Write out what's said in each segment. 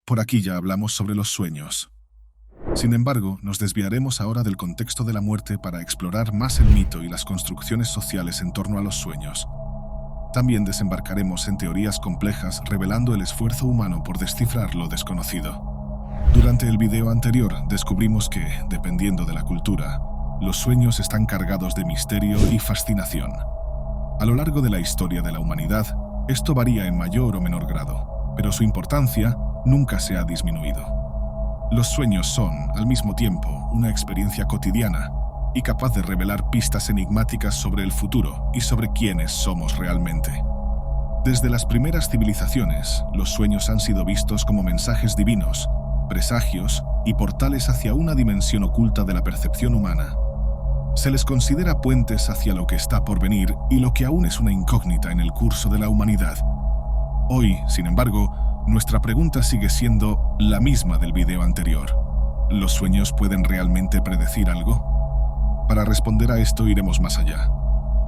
Por aquí ya hablamos sobre los sueños. Sin embargo, nos desviaremos ahora del contexto de la muerte para explorar más el mito y las construcciones sociales en torno a los sueños. También desembarcaremos en teorías complejas revelando el esfuerzo humano por descifrar lo desconocido. Durante el video anterior descubrimos que, dependiendo de la cultura, los sueños están cargados de misterio y fascinación. A lo largo de la historia de la humanidad, esto varía en mayor o menor grado, pero su importancia nunca se ha disminuido. Los sueños son, al mismo tiempo, una experiencia cotidiana y capaz de revelar pistas enigmáticas sobre el futuro y sobre quiénes somos realmente. Desde las primeras civilizaciones, los sueños han sido vistos como mensajes divinos, presagios y portales hacia una dimensión oculta de la percepción humana. Se les considera puentes hacia lo que está por venir y lo que aún es una incógnita en el curso de la humanidad. Hoy, sin embargo, nuestra pregunta sigue siendo la misma del video anterior. ¿Los sueños pueden realmente predecir algo? Para responder a esto iremos más allá,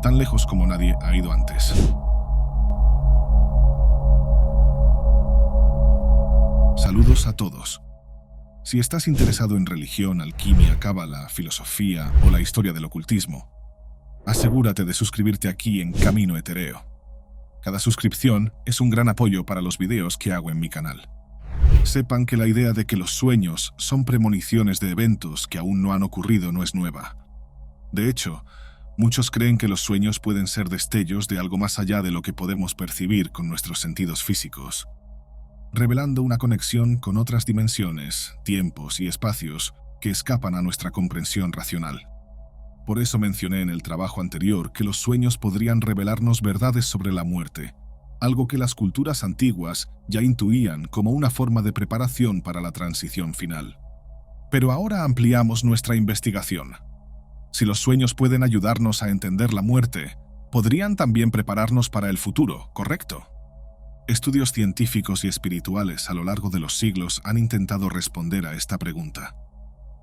tan lejos como nadie ha ido antes. Saludos a todos. Si estás interesado en religión, alquimia, cábala, filosofía o la historia del ocultismo, asegúrate de suscribirte aquí en Camino Etereo. Cada suscripción es un gran apoyo para los videos que hago en mi canal. Sepan que la idea de que los sueños son premoniciones de eventos que aún no han ocurrido no es nueva. De hecho, muchos creen que los sueños pueden ser destellos de algo más allá de lo que podemos percibir con nuestros sentidos físicos, revelando una conexión con otras dimensiones, tiempos y espacios que escapan a nuestra comprensión racional. Por eso mencioné en el trabajo anterior que los sueños podrían revelarnos verdades sobre la muerte, algo que las culturas antiguas ya intuían como una forma de preparación para la transición final. Pero ahora ampliamos nuestra investigación. Si los sueños pueden ayudarnos a entender la muerte, podrían también prepararnos para el futuro, ¿correcto? Estudios científicos y espirituales a lo largo de los siglos han intentado responder a esta pregunta.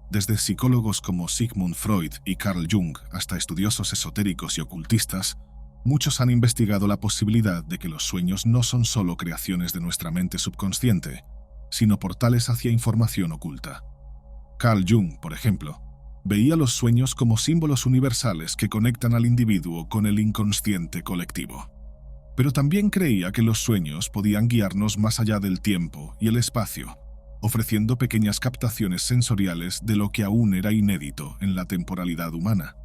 Desde psicólogos como Sigmund Freud y Carl Jung hasta estudiosos esotéricos y ocultistas, muchos han investigado la posibilidad de que los sueños no son solo creaciones de nuestra mente subconsciente, sino portales hacia información oculta. Carl Jung, por ejemplo, veía los sueños como símbolos universales que conectan al individuo con el inconsciente colectivo. Pero también creía que los sueños podían guiarnos más allá del tiempo y el espacio, ofreciendo pequeñas captaciones sensoriales de lo que aún era inédito en la temporalidad humana.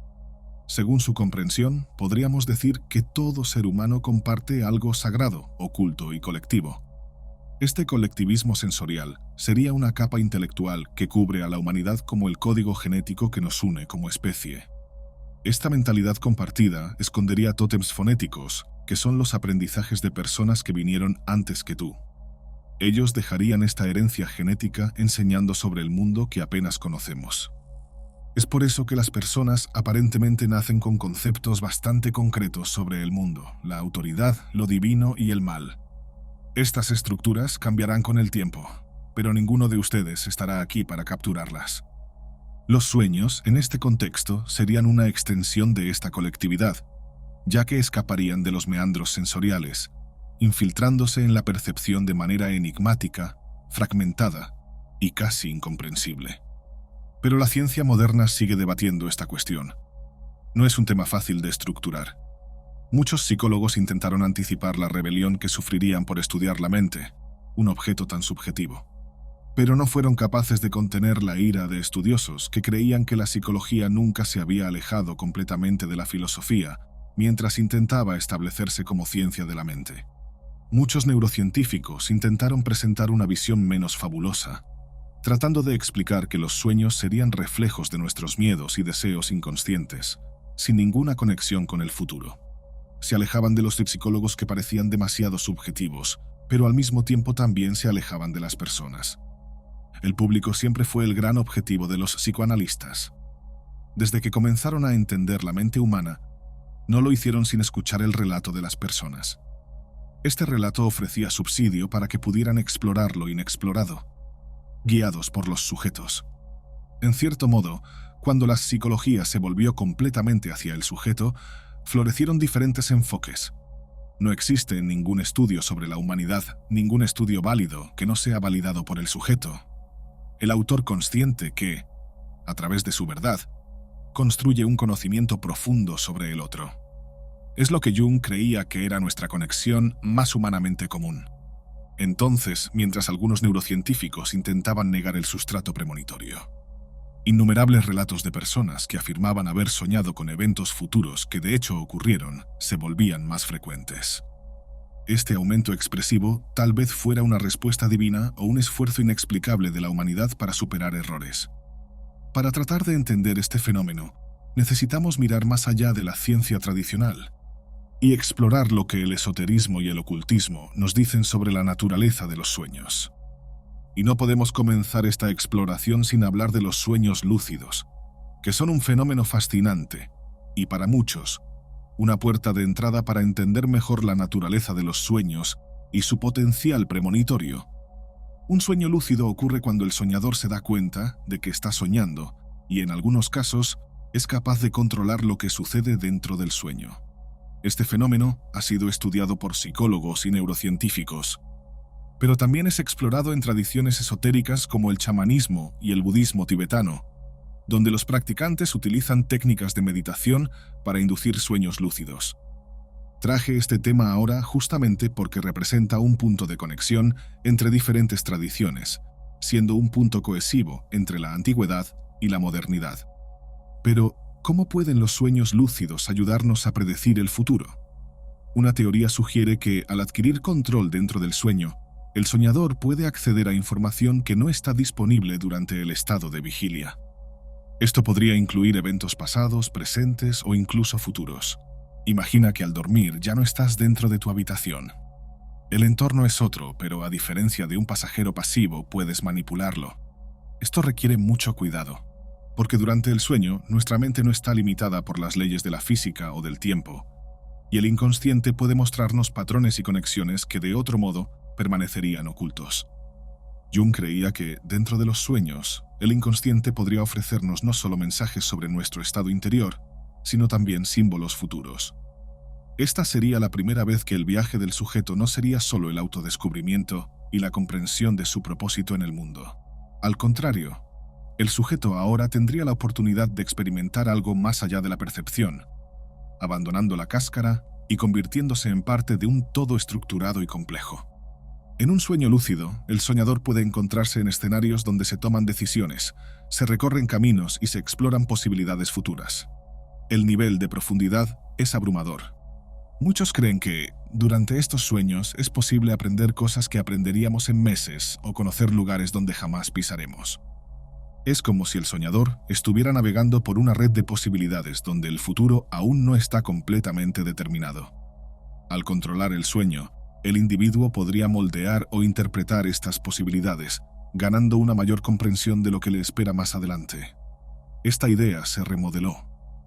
Según su comprensión, podríamos decir que todo ser humano comparte algo sagrado, oculto y colectivo. Este colectivismo sensorial sería una capa intelectual que cubre a la humanidad como el código genético que nos une como especie. Esta mentalidad compartida escondería tótems fonéticos, que son los aprendizajes de personas que vinieron antes que tú. Ellos dejarían esta herencia genética enseñando sobre el mundo que apenas conocemos. Es por eso que las personas aparentemente nacen con conceptos bastante concretos sobre el mundo, la autoridad, lo divino y el mal. Estas estructuras cambiarán con el tiempo, pero ninguno de ustedes estará aquí para capturarlas. Los sueños, en este contexto, serían una extensión de esta colectividad, ya que escaparían de los meandros sensoriales, infiltrándose en la percepción de manera enigmática, fragmentada y casi incomprensible. Pero la ciencia moderna sigue debatiendo esta cuestión. No es un tema fácil de estructurar. Muchos psicólogos intentaron anticipar la rebelión que sufrirían por estudiar la mente, un objeto tan subjetivo. Pero no fueron capaces de contener la ira de estudiosos que creían que la psicología nunca se había alejado completamente de la filosofía, mientras intentaba establecerse como ciencia de la mente. Muchos neurocientíficos intentaron presentar una visión menos fabulosa, tratando de explicar que los sueños serían reflejos de nuestros miedos y deseos inconscientes, sin ninguna conexión con el futuro. Se alejaban de los psicólogos que parecían demasiado subjetivos, pero al mismo tiempo también se alejaban de las personas. El público siempre fue el gran objetivo de los psicoanalistas. Desde que comenzaron a entender la mente humana, no lo hicieron sin escuchar el relato de las personas. Este relato ofrecía subsidio para que pudieran explorar lo inexplorado, guiados por los sujetos. En cierto modo, cuando la psicología se volvió completamente hacia el sujeto, florecieron diferentes enfoques. No existe ningún estudio sobre la humanidad, ningún estudio válido que no sea validado por el sujeto. El autor consciente que, a través de su verdad, construye un conocimiento profundo sobre el otro. Es lo que Jung creía que era nuestra conexión más humanamente común. Entonces, mientras algunos neurocientíficos intentaban negar el sustrato premonitorio, innumerables relatos de personas que afirmaban haber soñado con eventos futuros que de hecho ocurrieron se volvían más frecuentes. Este aumento expresivo tal vez fuera una respuesta divina o un esfuerzo inexplicable de la humanidad para superar errores. Para tratar de entender este fenómeno, necesitamos mirar más allá de la ciencia tradicional y explorar lo que el esoterismo y el ocultismo nos dicen sobre la naturaleza de los sueños. Y no podemos comenzar esta exploración sin hablar de los sueños lúcidos, que son un fenómeno fascinante y, para muchos, una puerta de entrada para entender mejor la naturaleza de los sueños y su potencial premonitorio. Un sueño lúcido ocurre cuando el soñador se da cuenta de que está soñando y, en algunos casos, es capaz de controlar lo que sucede dentro del sueño. Este fenómeno ha sido estudiado por psicólogos y neurocientíficos, pero también es explorado en tradiciones esotéricas como el chamanismo y el budismo tibetano, donde los practicantes utilizan técnicas de meditación para inducir sueños lúcidos. Traje este tema ahora justamente porque representa un punto de conexión entre diferentes tradiciones, siendo un punto cohesivo entre la antigüedad y la modernidad. Pero, ¿cómo pueden los sueños lúcidos ayudarnos a predecir el futuro? Una teoría sugiere que, al adquirir control dentro del sueño, el soñador puede acceder a información que no está disponible durante el estado de vigilia. Esto podría incluir eventos pasados, presentes o incluso futuros. Imagina que al dormir ya no estás dentro de tu habitación. El entorno es otro, pero a diferencia de un pasajero pasivo, puedes manipularlo. Esto requiere mucho cuidado, porque durante el sueño nuestra mente no está limitada por las leyes de la física o del tiempo, y el inconsciente puede mostrarnos patrones y conexiones que de otro modo permanecerían ocultos. Jung creía que, dentro de los sueños, el inconsciente podría ofrecernos no solo mensajes sobre nuestro estado interior, sino también símbolos futuros. Esta sería la primera vez que el viaje del sujeto no sería solo el autodescubrimiento y la comprensión de su propósito en el mundo. Al contrario, el sujeto ahora tendría la oportunidad de experimentar algo más allá de la percepción, abandonando la cáscara y convirtiéndose en parte de un todo estructurado y complejo. En un sueño lúcido, el soñador puede encontrarse en escenarios donde se toman decisiones, se recorren caminos y se exploran posibilidades futuras. El nivel de profundidad es abrumador. Muchos creen que, durante estos sueños, es posible aprender cosas que aprenderíamos en meses o conocer lugares donde jamás pisaremos. Es como si el soñador estuviera navegando por una red de posibilidades donde el futuro aún no está completamente determinado. Al controlar el sueño, el individuo podría moldear o interpretar estas posibilidades, ganando una mayor comprensión de lo que le espera más adelante. Esta idea se remodeló,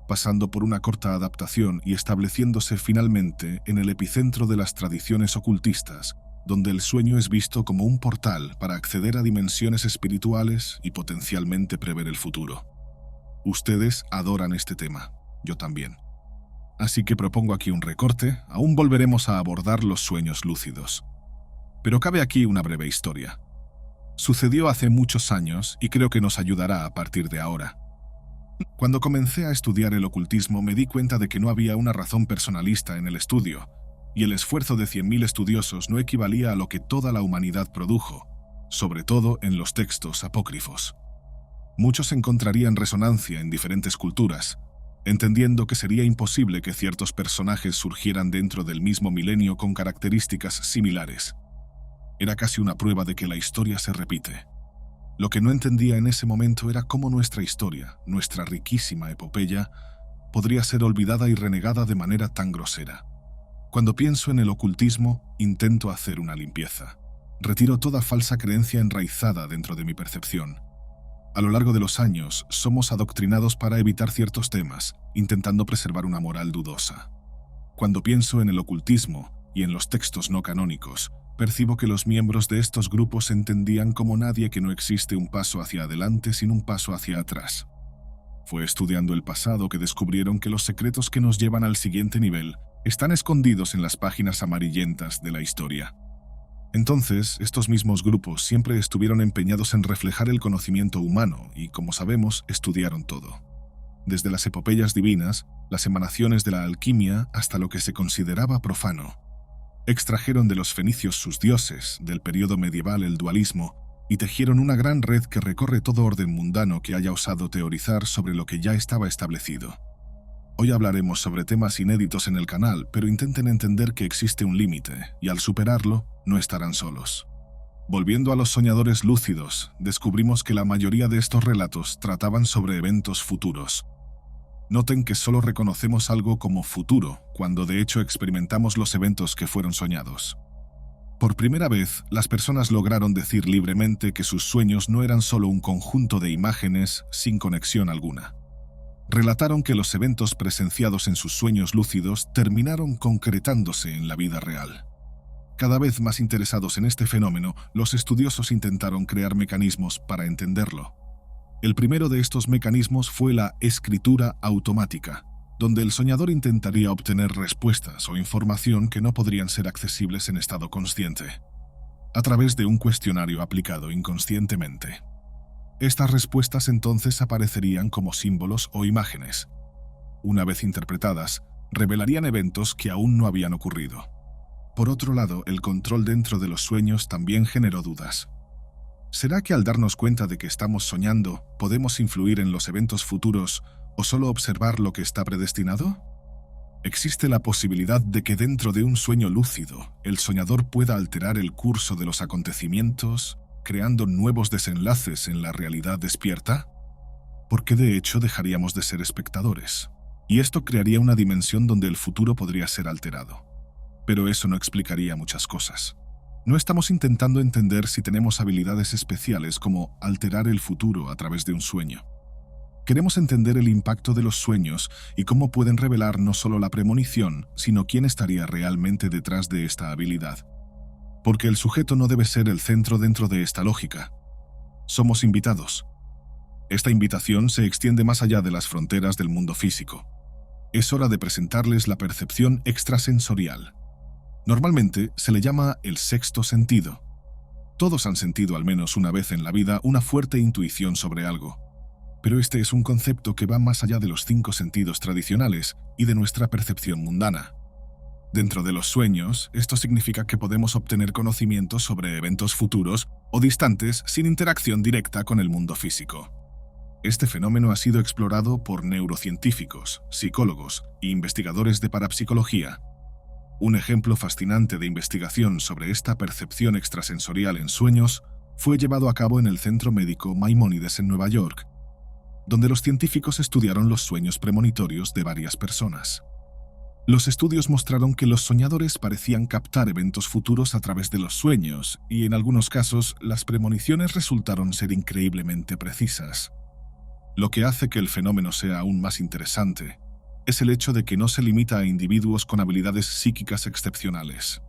pasando por una corta adaptación y estableciéndose finalmente en el epicentro de las tradiciones ocultistas, donde el sueño es visto como un portal para acceder a dimensiones espirituales y potencialmente prever el futuro. Ustedes adoran este tema, yo también. Así que propongo aquí un recorte, aún volveremos a abordar los sueños lúcidos. Pero cabe aquí una breve historia. Sucedió hace muchos años y creo que nos ayudará a partir de ahora. Cuando comencé a estudiar el ocultismo me di cuenta de que no había una razón personalista en el estudio, y el esfuerzo de 100.000 estudiosos no equivalía a lo que toda la humanidad produjo, sobre todo en los textos apócrifos. Muchos encontrarían resonancia en diferentes culturas, entendiendo que sería imposible que ciertos personajes surgieran dentro del mismo milenio con características similares. Era casi una prueba de que la historia se repite. Lo que no entendía en ese momento era cómo nuestra historia, nuestra riquísima epopeya, podría ser olvidada y renegada de manera tan grosera. Cuando pienso en el ocultismo, intento hacer una limpieza. Retiro toda falsa creencia enraizada dentro de mi percepción. A lo largo de los años, somos adoctrinados para evitar ciertos temas, intentando preservar una moral dudosa. Cuando pienso en el ocultismo y en los textos no canónicos, percibo que los miembros de estos grupos entendían como nadie que no existe un paso hacia adelante sin un paso hacia atrás. Fue estudiando el pasado que descubrieron que los secretos que nos llevan al siguiente nivel están escondidos en las páginas amarillentas de la historia. Entonces, estos mismos grupos siempre estuvieron empeñados en reflejar el conocimiento humano y, como sabemos, estudiaron todo. Desde las epopeyas divinas, las emanaciones de la alquimia, hasta lo que se consideraba profano. Extrajeron de los fenicios sus dioses, del periodo medieval el dualismo, y tejieron una gran red que recorre todo orden mundano que haya osado teorizar sobre lo que ya estaba establecido. Hoy hablaremos sobre temas inéditos en el canal, pero intenten entender que existe un límite, y al superarlo, no estarán solos. Volviendo a los soñadores lúcidos, descubrimos que la mayoría de estos relatos trataban sobre eventos futuros. Noten que solo reconocemos algo como futuro, cuando de hecho experimentamos los eventos que fueron soñados. Por primera vez, las personas lograron decir libremente que sus sueños no eran solo un conjunto de imágenes sin conexión alguna. Relataron que los eventos presenciados en sus sueños lúcidos terminaron concretándose en la vida real. Cada vez más interesados en este fenómeno, los estudiosos intentaron crear mecanismos para entenderlo. El primero de estos mecanismos fue la escritura automática, donde el soñador intentaría obtener respuestas o información que no podrían ser accesibles en estado consciente, a través de un cuestionario aplicado inconscientemente. Estas respuestas entonces aparecerían como símbolos o imágenes. Una vez interpretadas, revelarían eventos que aún no habían ocurrido. Por otro lado, el control dentro de los sueños también generó dudas. ¿Será que al darnos cuenta de que estamos soñando, podemos influir en los eventos futuros o solo observar lo que está predestinado? Existe la posibilidad de que dentro de un sueño lúcido, el soñador pueda alterar el curso de los acontecimientos, creando nuevos desenlaces en la realidad despierta, porque de hecho dejaríamos de ser espectadores, y esto crearía una dimensión donde el futuro podría ser alterado. Pero eso no explicaría muchas cosas. No estamos intentando entender si tenemos habilidades especiales como alterar el futuro a través de un sueño. Queremos entender el impacto de los sueños y cómo pueden revelar no solo la premonición, sino quién estaría realmente detrás de esta habilidad. Porque el sujeto no debe ser el centro dentro de esta lógica. Somos invitados. Esta invitación se extiende más allá de las fronteras del mundo físico. Es hora de presentarles la percepción extrasensorial. Normalmente se le llama el sexto sentido. Todos han sentido al menos una vez en la vida una fuerte intuición sobre algo. Pero este es un concepto que va más allá de los 5 sentidos tradicionales y de nuestra percepción mundana. Dentro de los sueños, esto significa que podemos obtener conocimientos sobre eventos futuros o distantes sin interacción directa con el mundo físico. Este fenómeno ha sido explorado por neurocientíficos, psicólogos e investigadores de parapsicología. Un ejemplo fascinante de investigación sobre esta percepción extrasensorial en sueños fue llevado a cabo en el Centro Médico Maimónides en Nueva York, donde los científicos estudiaron los sueños premonitorios de varias personas. Los estudios mostraron que los soñadores parecían captar eventos futuros a través de los sueños, y en algunos casos las premoniciones resultaron ser increíblemente precisas. Lo que hace que el fenómeno sea aún más interesante es el hecho de que no se limita a individuos con habilidades psíquicas excepcionales.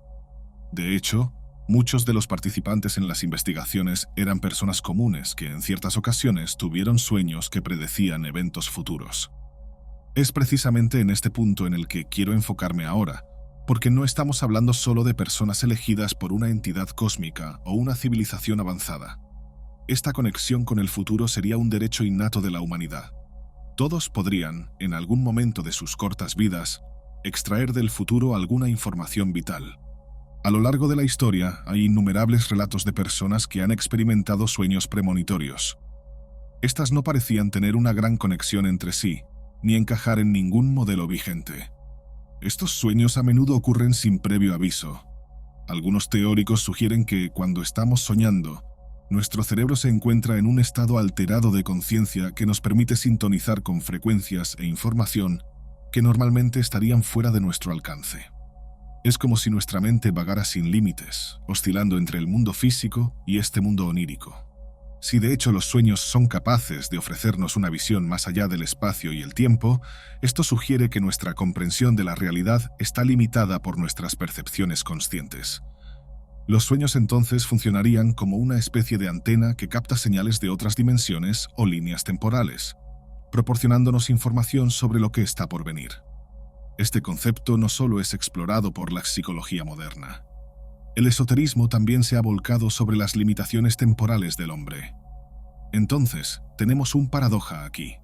De hecho, muchos de los participantes en las investigaciones eran personas comunes que en ciertas ocasiones tuvieron sueños que predecían eventos futuros. Es precisamente en este punto en el que quiero enfocarme ahora, porque no estamos hablando solo de personas elegidas por una entidad cósmica o una civilización avanzada. Esta conexión con el futuro sería un derecho innato de la humanidad. Todos podrían, en algún momento de sus cortas vidas, extraer del futuro alguna información vital. A lo largo de la historia hay innumerables relatos de personas que han experimentado sueños premonitorios. Estas no parecían tener una gran conexión entre sí, ni encajar en ningún modelo vigente. Estos sueños a menudo ocurren sin previo aviso. Algunos teóricos sugieren que, cuando estamos soñando, nuestro cerebro se encuentra en un estado alterado de conciencia que nos permite sintonizar con frecuencias e información que normalmente estarían fuera de nuestro alcance. Es como si nuestra mente vagara sin límites, oscilando entre el mundo físico y este mundo onírico. Si de hecho los sueños son capaces de ofrecernos una visión más allá del espacio y el tiempo, esto sugiere que nuestra comprensión de la realidad está limitada por nuestras percepciones conscientes. Los sueños entonces funcionarían como una especie de antena que capta señales de otras dimensiones o líneas temporales, proporcionándonos información sobre lo que está por venir. Este concepto no solo es explorado por la psicología moderna. El esoterismo también se ha volcado sobre las limitaciones temporales del hombre. Entonces, tenemos un paradoja aquí.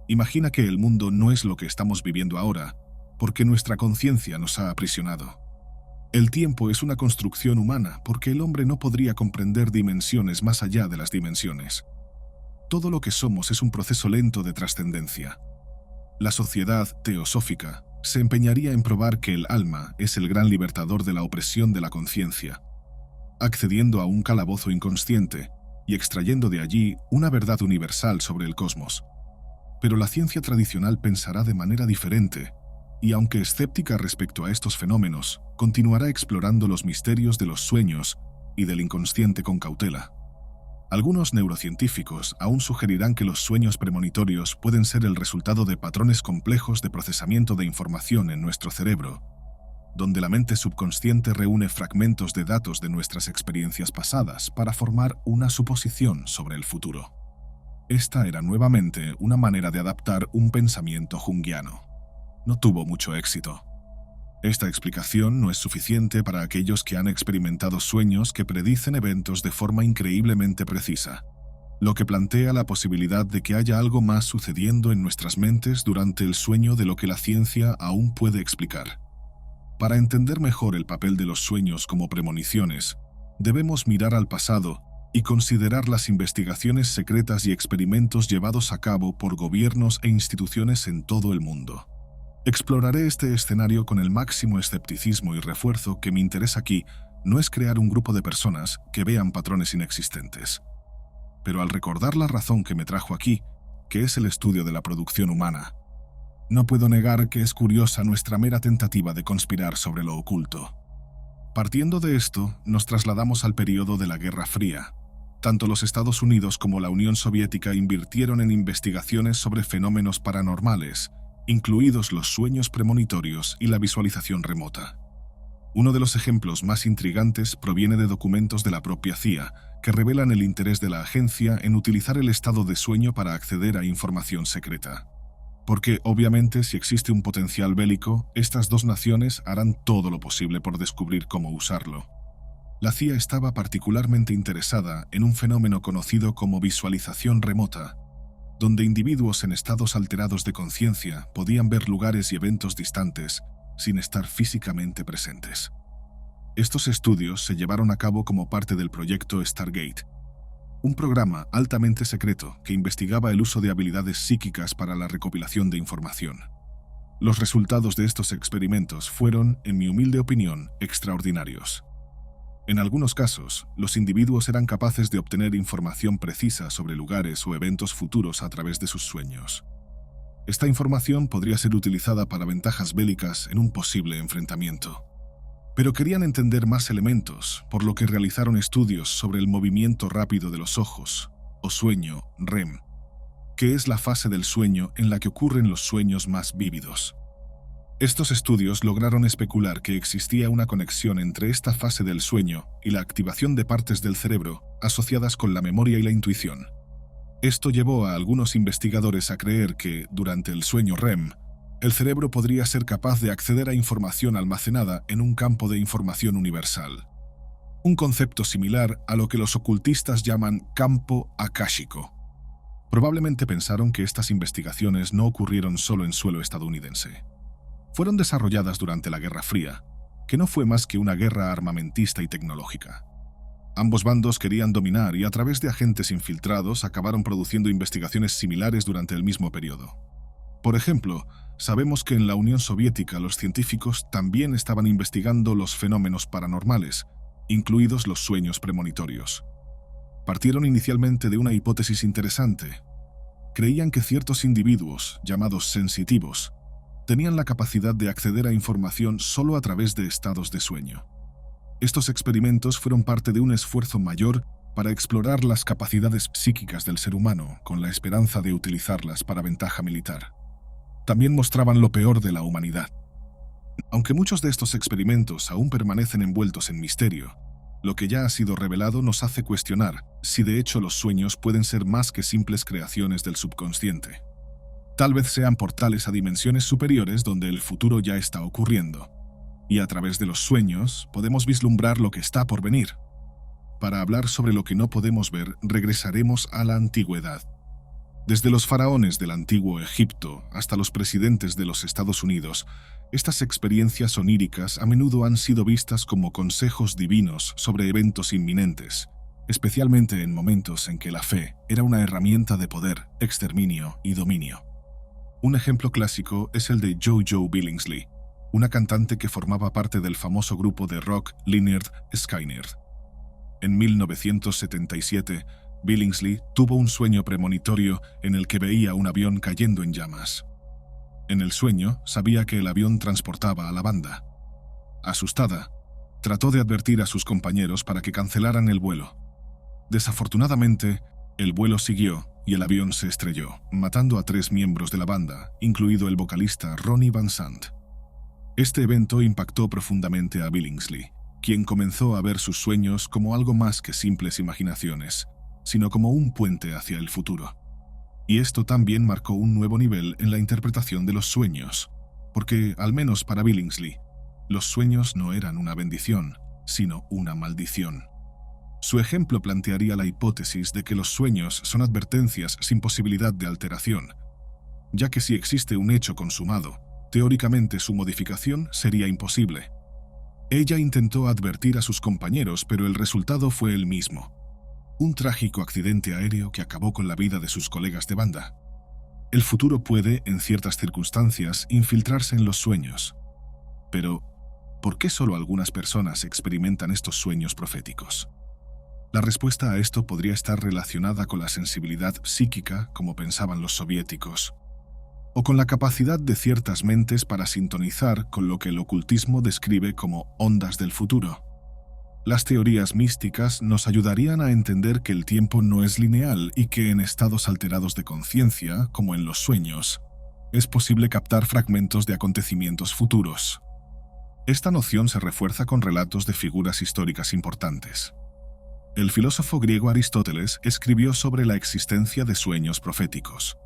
Imagina que el mundo no es lo que estamos viviendo ahora, porque nuestra conciencia nos ha aprisionado. El tiempo es una construcción humana porque el hombre no podría comprender dimensiones más allá de las dimensiones. Todo lo que somos es un proceso lento de trascendencia. La sociedad teosófica se empeñaría en probar que el alma es el gran libertador de la opresión de la conciencia, accediendo a un calabozo inconsciente y extrayendo de allí una verdad universal sobre el cosmos. Pero la ciencia tradicional pensará de manera diferente, y aunque escéptica respecto a estos fenómenos, continuará explorando los misterios de los sueños y del inconsciente con cautela. Algunos neurocientíficos aún sugerirán que los sueños premonitorios pueden ser el resultado de patrones complejos de procesamiento de información en nuestro cerebro, donde la mente subconsciente reúne fragmentos de datos de nuestras experiencias pasadas para formar una suposición sobre el futuro. Esta era nuevamente una manera de adaptar un pensamiento junguiano. No tuvo mucho éxito. Esta explicación no es suficiente para aquellos que han experimentado sueños que predicen eventos de forma increíblemente precisa, lo que plantea la posibilidad de que haya algo más sucediendo en nuestras mentes durante el sueño de lo que la ciencia aún puede explicar. Para entender mejor el papel de los sueños como premoniciones, debemos mirar al pasado y considerar las investigaciones secretas y experimentos llevados a cabo por gobiernos e instituciones en todo el mundo. Exploraré este escenario con el máximo escepticismo y refuerzo que mi interés aquí no es crear un grupo de personas que vean patrones inexistentes. Pero al recordar la razón que me trajo aquí, que es el estudio de la producción humana, no puedo negar que es curiosa nuestra mera tentativa de conspirar sobre lo oculto. Partiendo de esto, nos trasladamos al período de la Guerra Fría. Tanto los Estados Unidos como la Unión Soviética invirtieron en investigaciones sobre fenómenos paranormales, incluidos los sueños premonitorios y la visualización remota. Uno de los ejemplos más intrigantes proviene de documentos de la propia CIA, que revelan el interés de la agencia en utilizar el estado de sueño para acceder a información secreta. Porque, obviamente, si existe un potencial bélico, estas dos naciones harán todo lo posible por descubrir cómo usarlo. La CIA estaba particularmente interesada en un fenómeno conocido como visualización remota, donde individuos en estados alterados de conciencia podían ver lugares y eventos distantes sin estar físicamente presentes. Estos estudios se llevaron a cabo como parte del proyecto Stargate, un programa altamente secreto que investigaba el uso de habilidades psíquicas para la recopilación de información. Los resultados de estos experimentos fueron, en mi humilde opinión, extraordinarios. En algunos casos, los individuos eran capaces de obtener información precisa sobre lugares o eventos futuros a través de sus sueños. Esta información podría ser utilizada para ventajas bélicas en un posible enfrentamiento. Pero querían entender más elementos, por lo que realizaron estudios sobre el movimiento rápido de los ojos, o sueño REM, que es la fase del sueño en la que ocurren los sueños más vívidos. Estos estudios lograron especular que existía una conexión entre esta fase del sueño y la activación de partes del cerebro asociadas con la memoria y la intuición. Esto llevó a algunos investigadores a creer que, durante el sueño REM, el cerebro podría ser capaz de acceder a información almacenada en un campo de información universal. Un concepto similar a lo que los ocultistas llaman campo akáshico. Probablemente pensaron que estas investigaciones no ocurrieron solo en suelo estadounidense. Fueron desarrolladas durante la Guerra Fría, que no fue más que una guerra armamentista y tecnológica. Ambos bandos querían dominar y a través de agentes infiltrados acabaron produciendo investigaciones similares durante el mismo periodo. Por ejemplo, sabemos que en la Unión Soviética los científicos también estaban investigando los fenómenos paranormales, incluidos los sueños premonitorios. Partieron inicialmente de una hipótesis interesante. Creían que ciertos individuos, llamados sensitivos, tenían la capacidad de acceder a información solo a través de estados de sueño. Estos experimentos fueron parte de un esfuerzo mayor para explorar las capacidades psíquicas del ser humano, con la esperanza de utilizarlas para ventaja militar. También mostraban lo peor de la humanidad. Aunque muchos de estos experimentos aún permanecen envueltos en misterio, lo que ya ha sido revelado nos hace cuestionar si de hecho los sueños pueden ser más que simples creaciones del subconsciente. Tal vez sean portales a dimensiones superiores donde el futuro ya está ocurriendo, y a través de los sueños podemos vislumbrar lo que está por venir. Para hablar sobre lo que no podemos ver, regresaremos a la antigüedad. Desde los faraones del antiguo Egipto hasta los presidentes de los Estados Unidos, estas experiencias oníricas a menudo han sido vistas como consejos divinos sobre eventos inminentes, especialmente en momentos en que la fe era una herramienta de poder, exterminio y dominio. Un ejemplo clásico es el de JoJo Billingsley, una cantante que formaba parte del famoso grupo de rock Lynyrd Skynyrd. En 1977, Billingsley tuvo un sueño premonitorio en el que veía un avión cayendo en llamas. En el sueño, sabía que el avión transportaba a la banda. Asustada, trató de advertir a sus compañeros para que cancelaran el vuelo. Desafortunadamente, el vuelo siguió y el avión se estrelló, matando a 3 miembros de la banda, incluido el vocalista Ronnie Van Sant. Este evento impactó profundamente a Billingsley, quien comenzó a ver sus sueños como algo más que simples imaginaciones, sino como un puente hacia el futuro. Y esto también marcó un nuevo nivel en la interpretación de los sueños, porque, al menos para Billingsley, los sueños no eran una bendición, sino una maldición. Su ejemplo plantearía la hipótesis de que los sueños son advertencias sin posibilidad de alteración, ya que si existe un hecho consumado, teóricamente su modificación sería imposible. Ella intentó advertir a sus compañeros, pero el resultado fue el mismo: un trágico accidente aéreo que acabó con la vida de sus colegas de banda. El futuro puede, en ciertas circunstancias, infiltrarse en los sueños. Pero, ¿por qué solo algunas personas experimentan estos sueños proféticos? La respuesta a esto podría estar relacionada con la sensibilidad psíquica, como pensaban los soviéticos, o con la capacidad de ciertas mentes para sintonizar con lo que el ocultismo describe como ondas del futuro. Las teorías místicas nos ayudarían a entender que el tiempo no es lineal y que en estados alterados de conciencia, como en los sueños, es posible captar fragmentos de acontecimientos futuros. Esta noción se refuerza con relatos de figuras históricas importantes. El filósofo griego Aristóteles escribió sobre la existencia de sueños proféticos,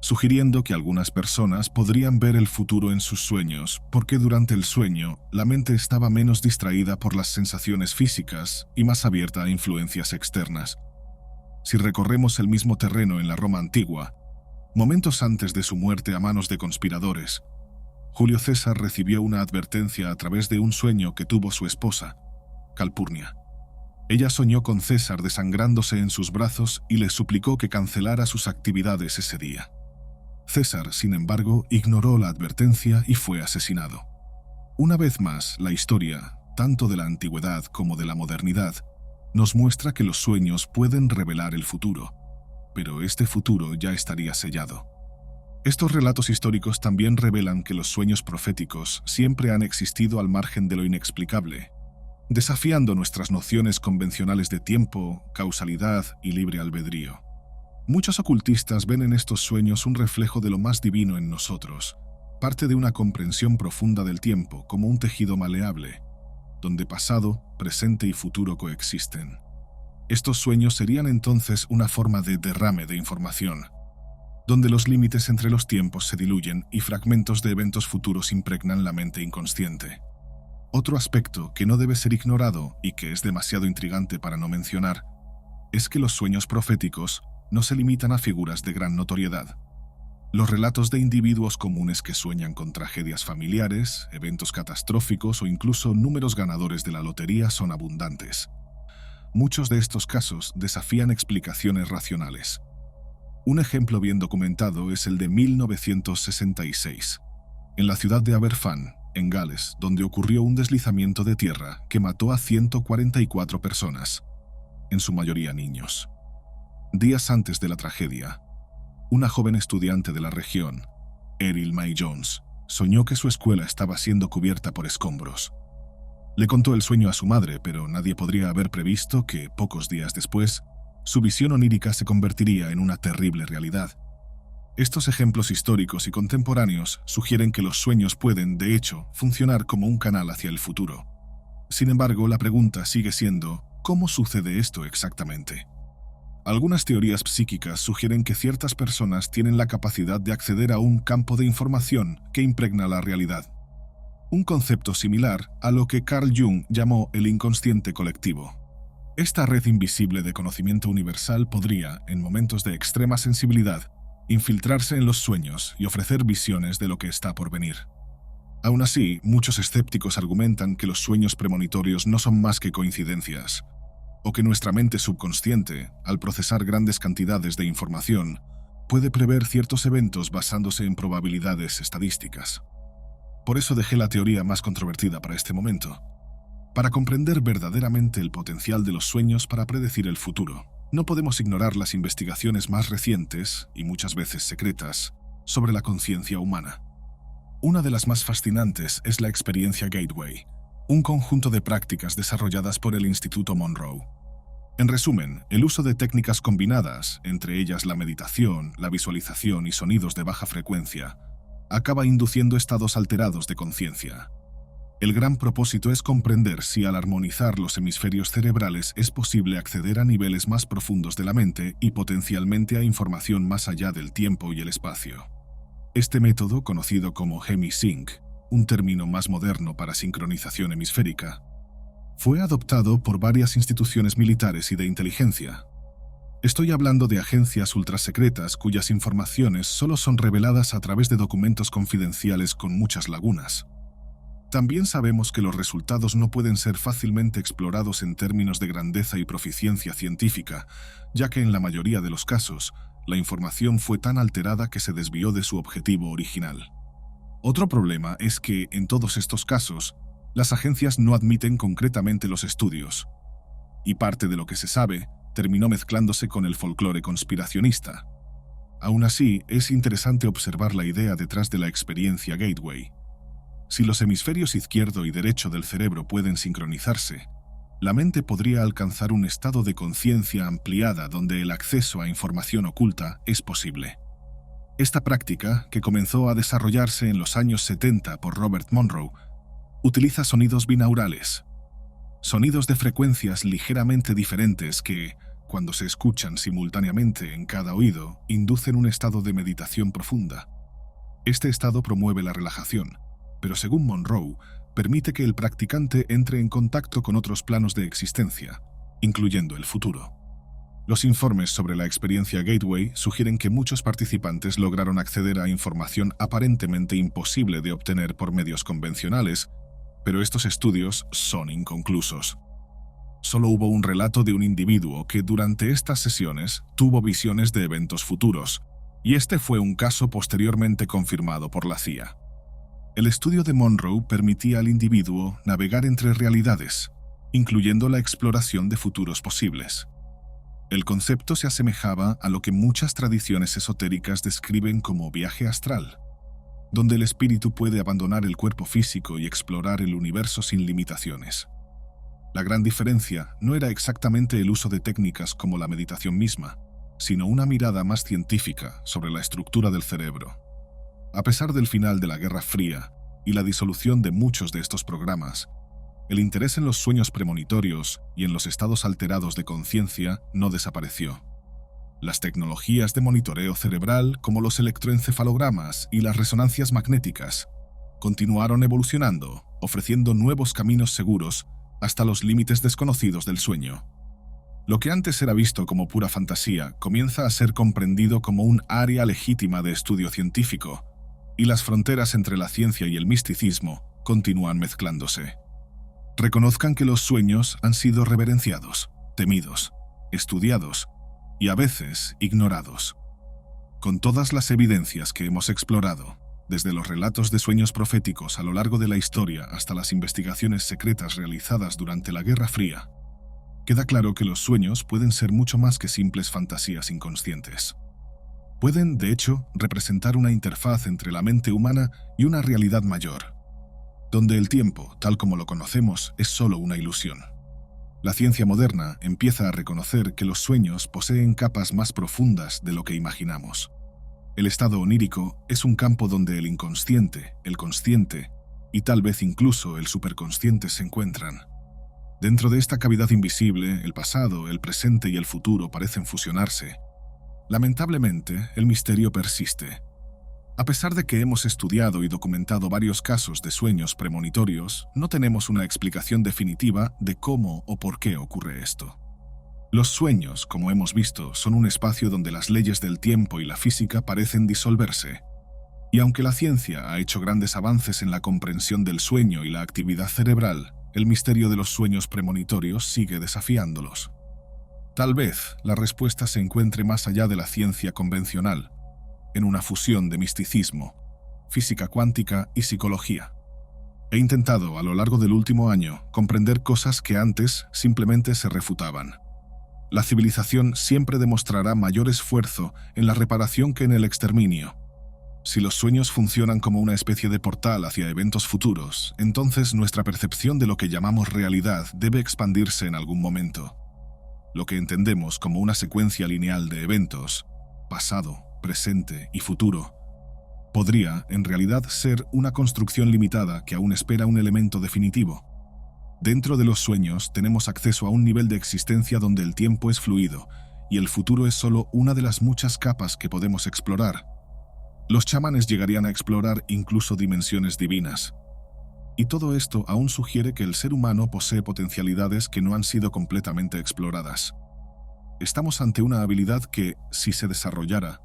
sugiriendo que algunas personas podrían ver el futuro en sus sueños porque durante el sueño la mente estaba menos distraída por las sensaciones físicas y más abierta a influencias externas. Si recorremos el mismo terreno en la Roma antigua, momentos antes de su muerte a manos de conspiradores, Julio César recibió una advertencia a través de un sueño que tuvo su esposa, Calpurnia. Ella soñó con César desangrándose en sus brazos y le suplicó que cancelara sus actividades ese día. César, sin embargo, ignoró la advertencia y fue asesinado. Una vez más, la historia, tanto de la antigüedad como de la modernidad, nos muestra que los sueños pueden revelar el futuro, pero este futuro ya estaría sellado. Estos relatos históricos también revelan que los sueños proféticos siempre han existido al margen de lo inexplicable, desafiando nuestras nociones convencionales de tiempo, causalidad y libre albedrío. Muchos ocultistas ven en estos sueños un reflejo de lo más divino en nosotros, parte de una comprensión profunda del tiempo como un tejido maleable, donde pasado, presente y futuro coexisten. Estos sueños serían entonces una forma de derrame de información, donde los límites entre los tiempos se diluyen y fragmentos de eventos futuros impregnan la mente inconsciente. Otro aspecto que no debe ser ignorado y que es demasiado intrigante para no mencionar es que los sueños proféticos no se limitan a figuras de gran notoriedad. Los relatos de individuos comunes que sueñan con tragedias familiares, eventos catastróficos o incluso números ganadores de la lotería son abundantes. Muchos de estos casos desafían explicaciones racionales. Un ejemplo bien documentado es el de 1966, en la ciudad de Aberfan, en Gales, donde ocurrió un deslizamiento de tierra que mató a 144 personas, en su mayoría niños. Días antes de la tragedia, una joven estudiante de la región, Erin May Jones, soñó que su escuela estaba siendo cubierta por escombros. Le contó el sueño a su madre, pero nadie podría haber previsto que, pocos días después, su visión onírica se convertiría en una terrible realidad. Estos ejemplos históricos y contemporáneos sugieren que los sueños pueden, de hecho, funcionar como un canal hacia el futuro. Sin embargo, la pregunta sigue siendo, ¿cómo sucede esto exactamente? Algunas teorías psíquicas sugieren que ciertas personas tienen la capacidad de acceder a un campo de información que impregna la realidad. Un concepto similar a lo que Carl Jung llamó el inconsciente colectivo. Esta red invisible de conocimiento universal podría, en momentos de extrema sensibilidad, infiltrarse en los sueños y ofrecer visiones de lo que está por venir. Aún así, muchos escépticos argumentan que los sueños premonitorios no son más que coincidencias, o que nuestra mente subconsciente, al procesar grandes cantidades de información, puede prever ciertos eventos basándose en probabilidades estadísticas. Por eso dejé la teoría más controvertida para este momento. Para comprender verdaderamente el potencial de los sueños para predecir el futuro, no podemos ignorar las investigaciones más recientes, y muchas veces secretas, sobre la conciencia humana. Una de las más fascinantes es la experiencia Gateway, un conjunto de prácticas desarrolladas por el Instituto Monroe. En resumen, el uso de técnicas combinadas, entre ellas la meditación, la visualización y sonidos de baja frecuencia, acaba induciendo estados alterados de conciencia. El gran propósito es comprender si al armonizar los hemisferios cerebrales es posible acceder a niveles más profundos de la mente y potencialmente a información más allá del tiempo y el espacio. Este método, conocido como HemiSync, un término más moderno para sincronización hemisférica, fue adoptado por varias instituciones militares y de inteligencia. Estoy hablando de agencias ultrasecretas cuyas informaciones solo son reveladas a través de documentos confidenciales con muchas lagunas. También sabemos que los resultados no pueden ser fácilmente explorados en términos de grandeza y proficiencia científica, ya que en la mayoría de los casos, la información fue tan alterada que se desvió de su objetivo original. Otro problema es que, en todos estos casos, las agencias no admiten concretamente los estudios, y parte de lo que se sabe terminó mezclándose con el folclore conspiracionista. Aún así, es interesante observar la idea detrás de la experiencia Gateway. Si los hemisferios izquierdo y derecho del cerebro pueden sincronizarse, la mente podría alcanzar un estado de conciencia ampliada donde el acceso a información oculta es posible. Esta práctica, que comenzó a desarrollarse en los años 70 por Robert Monroe, utiliza sonidos binaurales, sonidos de frecuencias ligeramente diferentes que, cuando se escuchan simultáneamente en cada oído, inducen un estado de meditación profunda. Este estado promueve la relajación, pero según Monroe, permite que el practicante entre en contacto con otros planos de existencia, incluyendo el futuro. Los informes sobre la experiencia Gateway sugieren que muchos participantes lograron acceder a información aparentemente imposible de obtener por medios convencionales, pero estos estudios son inconclusos. Solo hubo un relato de un individuo que durante estas sesiones tuvo visiones de eventos futuros, y este fue un caso posteriormente confirmado por la CIA. El estudio de Monroe permitía al individuo navegar entre realidades, incluyendo la exploración de futuros posibles. El concepto se asemejaba a lo que muchas tradiciones esotéricas describen como viaje astral, donde el espíritu puede abandonar el cuerpo físico y explorar el universo sin limitaciones. La gran diferencia no era exactamente el uso de técnicas como la meditación misma, sino una mirada más científica sobre la estructura del cerebro. A pesar del final de la Guerra Fría y la disolución de muchos de estos programas, el interés en los sueños premonitorios y en los estados alterados de conciencia no desapareció. Las tecnologías de monitoreo cerebral, como los electroencefalogramas y las resonancias magnéticas, continuaron evolucionando, ofreciendo nuevos caminos seguros hasta los límites desconocidos del sueño. Lo que antes era visto como pura fantasía comienza a ser comprendido como un área legítima de estudio científico, y las fronteras entre la ciencia y el misticismo continúan mezclándose. Reconozcan que los sueños han sido reverenciados, temidos, estudiados y a veces ignorados. Con todas las evidencias que hemos explorado, desde los relatos de sueños proféticos a lo largo de la historia hasta las investigaciones secretas realizadas durante la Guerra Fría, queda claro que los sueños pueden ser mucho más que simples fantasías inconscientes. Pueden, de hecho, representar una interfaz entre la mente humana y una realidad mayor, donde el tiempo, tal como lo conocemos, es solo una ilusión. La ciencia moderna empieza a reconocer que los sueños poseen capas más profundas de lo que imaginamos. El estado onírico es un campo donde el inconsciente, el consciente y tal vez incluso el superconsciente se encuentran. Dentro de esta cavidad invisible, el pasado, el presente y el futuro parecen fusionarse. Lamentablemente, el misterio persiste. A pesar de que hemos estudiado y documentado varios casos de sueños premonitorios, no tenemos una explicación definitiva de cómo o por qué ocurre esto. Los sueños, como hemos visto, son un espacio donde las leyes del tiempo y la física parecen disolverse. Y aunque la ciencia ha hecho grandes avances en la comprensión del sueño y la actividad cerebral, el misterio de los sueños premonitorios sigue desafiándolos. Tal vez la respuesta se encuentre más allá de la ciencia convencional, en una fusión de misticismo, física cuántica y psicología. He intentado, a lo largo del último año, comprender cosas que antes simplemente se refutaban. La civilización siempre demostrará mayor esfuerzo en la reparación que en el exterminio. Si los sueños funcionan como una especie de portal hacia eventos futuros, entonces nuestra percepción de lo que llamamos realidad debe expandirse en algún momento. Lo que entendemos como una secuencia lineal de eventos, pasado, presente y futuro, podría, en realidad, ser una construcción limitada que aún espera un elemento definitivo. Dentro de los sueños tenemos acceso a un nivel de existencia donde el tiempo es fluido y el futuro es solo una de las muchas capas que podemos explorar. Los chamanes llegarían a explorar incluso dimensiones divinas. Y todo esto aún sugiere que el ser humano posee potencialidades que no han sido completamente exploradas. Estamos ante una habilidad que, si se desarrollara,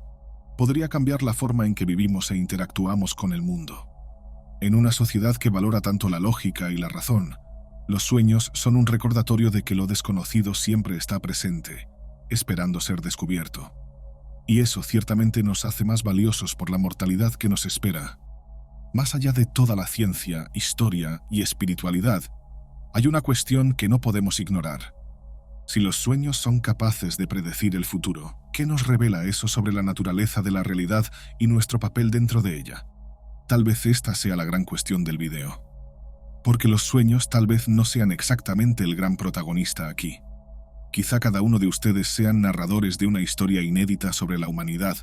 podría cambiar la forma en que vivimos e interactuamos con el mundo. En una sociedad que valora tanto la lógica y la razón, los sueños son un recordatorio de que lo desconocido siempre está presente, esperando ser descubierto. Y eso ciertamente nos hace más valiosos por la mortalidad que nos espera. Más allá de toda la ciencia, historia y espiritualidad, hay una cuestión que no podemos ignorar. Si los sueños son capaces de predecir el futuro, ¿qué nos revela eso sobre la naturaleza de la realidad y nuestro papel dentro de ella? Tal vez esta sea la gran cuestión del video. Porque los sueños tal vez no sean exactamente el gran protagonista aquí. Quizá cada uno de ustedes sean narradores de una historia inédita sobre la humanidad,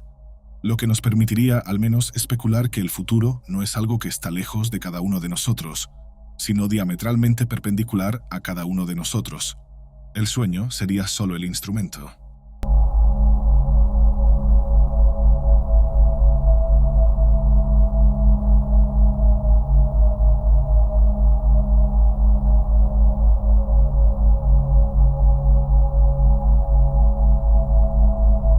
lo que nos permitiría al menos especular que el futuro no es algo que está lejos de cada uno de nosotros, sino diametralmente perpendicular a cada uno de nosotros. El sueño sería solo el instrumento.